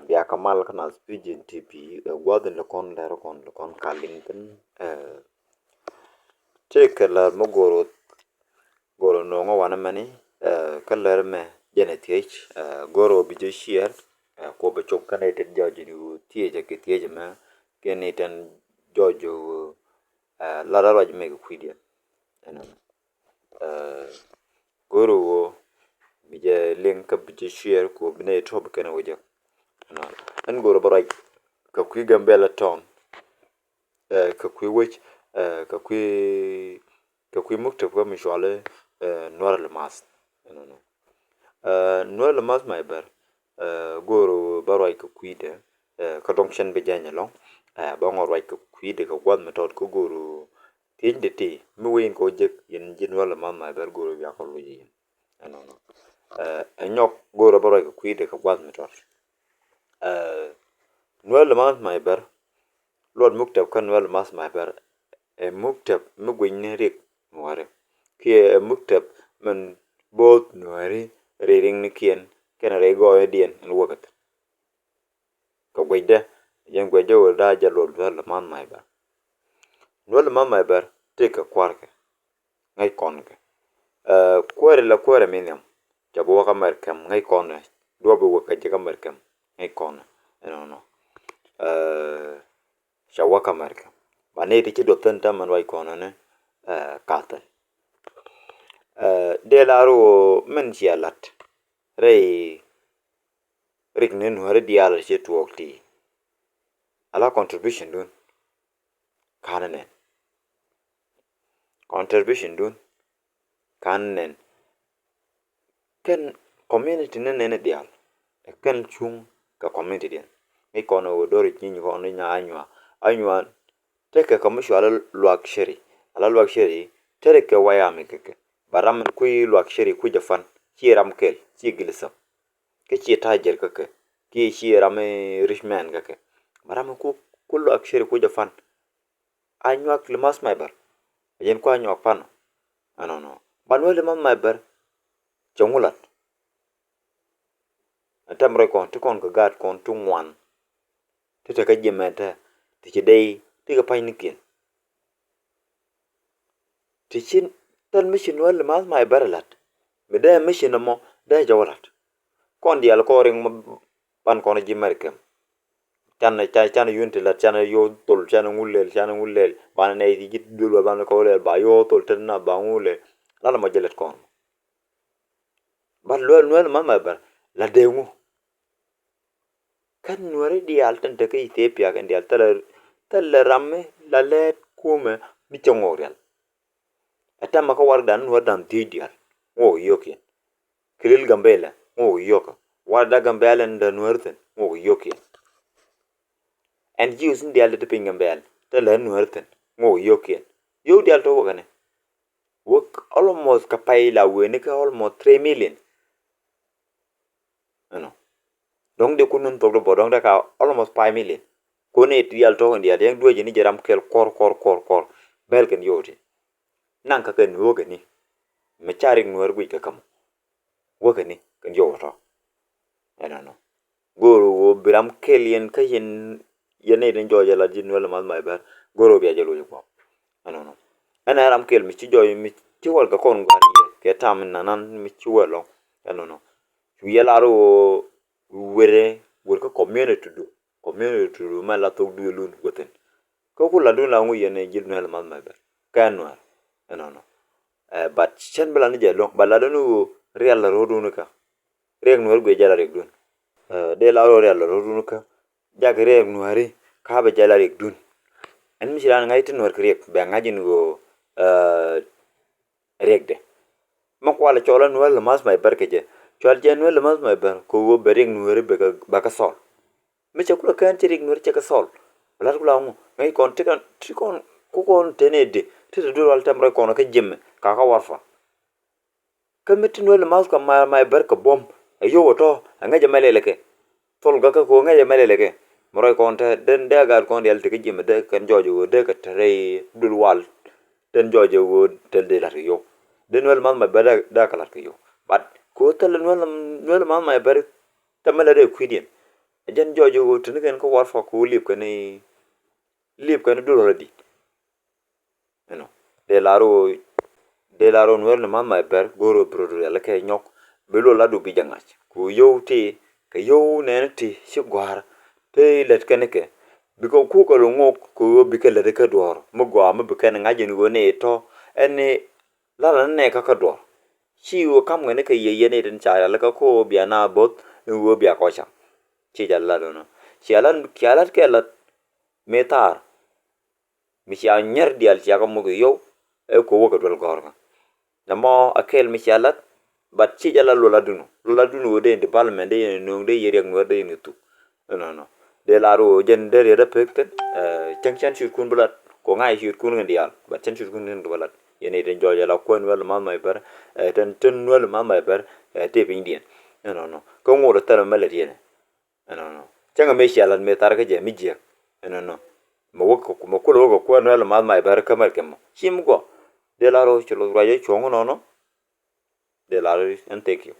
bia kamal kana spijin tipi gwadin le kon kalingin take la mo goro no ngo wana mani kalar me genetich goro bijo shier ko be chop kana ite jojo du tieje ke tieje ma kene ten jojo la la raj me kwidia eno goro wo bije link ka bijo shier ko bine top kana wajak eno an goro barai ka kwi gambela town ka kwi wech ka kwi mukta kwa mishwale nuer le mas no nuer le mas mai ber goro barai ka kwi de ka dongshen be janya long ba ngor wai ka kwi de ka gwad metod ko goro tin de ti mi wen ko jek yen jin nuer le mas mai ber goro ya ko luji no anyok goro barai ka kwi de ka gwad metod nuer le mas mai ber lord mukta kan nuer le mas mai ber muktab mugwin rik nuare kie muktab man bot nuare ring nikien kena rego edien luogat ko gwede yen gwede wo da jalo la man mai ba no la man mai bar teka kwarke ngai konke kware la kware miniam jabo ka merkam ngai konne do bo ka je ka merkam ngai konne no shawaka merkam bane ti do tanta man wai konne ne kata de la ro men jialat rei rignen hore diala che tuokti ala contribution dun kananen contribution dun kananen ken community ne dial ken chung ka community den e kono dori nyinyi ko nya anywa teke kamisho ala luaksheri tere ke waya mikeke baram kui luaksheri ku jafan chiram kel chi gilsa ke chi tajer keke ki chi rame richman keke baram ku luaksheri ku jafan anywa klimas maibar yen ko anywa pan anono banwele mam maibar jongulat atamre kon to kon ka gat kon to ngwan tete ka jemete tike dei tiga painikin tichin tan mission wal mas mai baralat beda mission mo da jawalat kon dial ko ring pan kon jimerkem chan yunti la chan yo tol chan ngulel ban ne di git dul ban ko le ba yo tol tan na ba ngule la ma jelet kon ban lo mas mai bar la dengu kan nuare dial tan te ke Ethiopia kan dial tala ramme la let kume mi chongorial atama ka wardan wardan didial o yoki kilil gambela o yoka warda gambela nda nuerten o yoki and using dial de pingambel tala nuerten o yoki yo dial to wogane work almost ka paila wene ka almost 3 million ano dong de kunun to do bodong da ka almost 5 million kone dial to dial yang dua jeni jaram kel kor belken yoti nan ka ken wogani me charing nuer gwi ka kam wogani kan yo to no goro wo biram kelien ka yene den joja la jin wala mal mai bar goro bi ajalo yo no ana ram kel mi ci joy mi ci wal ka kon gani ke tam nanan mi ci walo no yela ro were ka community du ma la to du lun goten ko kula dun la ngu yene jin wala mal mai bar kanwa no but chen bala ni jelo bala donu real la rodunu ka reg nuer gwe jala reg dun de la real la rodunu ka jag reg nuari ka be jala reg dun en mi silan ngai tin nuer krek be ngajin go reg de ma kwala chola nuer la mas mai barkeje chol je nuer la mas mai bar ko go be reg nuer be ka sol mi che kula kan reg nuer che ka sol bala kula ngu ngai kon tikon ko kon tenede tete do wal tamre kono ka jemme ka warfa kamitin wala mas ka mai bar ka bom ayo woto anga jamale ke tol ga ka ko nga jamale ke moroy kon ta den de gar kon yel te ke jemme de kan jojo de ka tare dul wal den jojo wo tel de la yo den wala mas mai bar da kala ke yo bat ko tel wala mas mai bar tamale de kwidien jen jojo go tin ken ko war fa ko lip kan do radi no de laro nuer na mama ber goro brodo la ke nyok belo la do bi jangach ku yowti ke yow ne ti shi gwar te let ken ke biko ku ko ngok ku bi ke le ke dor mo gwa mo bi ken ngaje ni go ne to eni la ne ka dor chi wo kam ne ke ye ne den cha la ka ko bi na bot wo bi ko cha chi jalla do no chi alan kyalat kelat metar mi cha nyer dial cha ko mo yo e ko wo ko dol gor namo akel mi chalat bat chi jala lola dunu de de parliament de no de yere ngor de ni tu no de la ro jen de re pekten chang chan shir kun bulat ko ngai shir kun ngi dial bat chan shir kun ngi bulat yene de jo jala ko wel ma mai ber ten wel ma mai ber te pin dien no ko ngor ta ma le dien no chang me chalat me tar ka je mi je no mo ko lo ko wel ma mai ber ka mer kem chim go de la ro chulo ra ye chong no de la ro en tek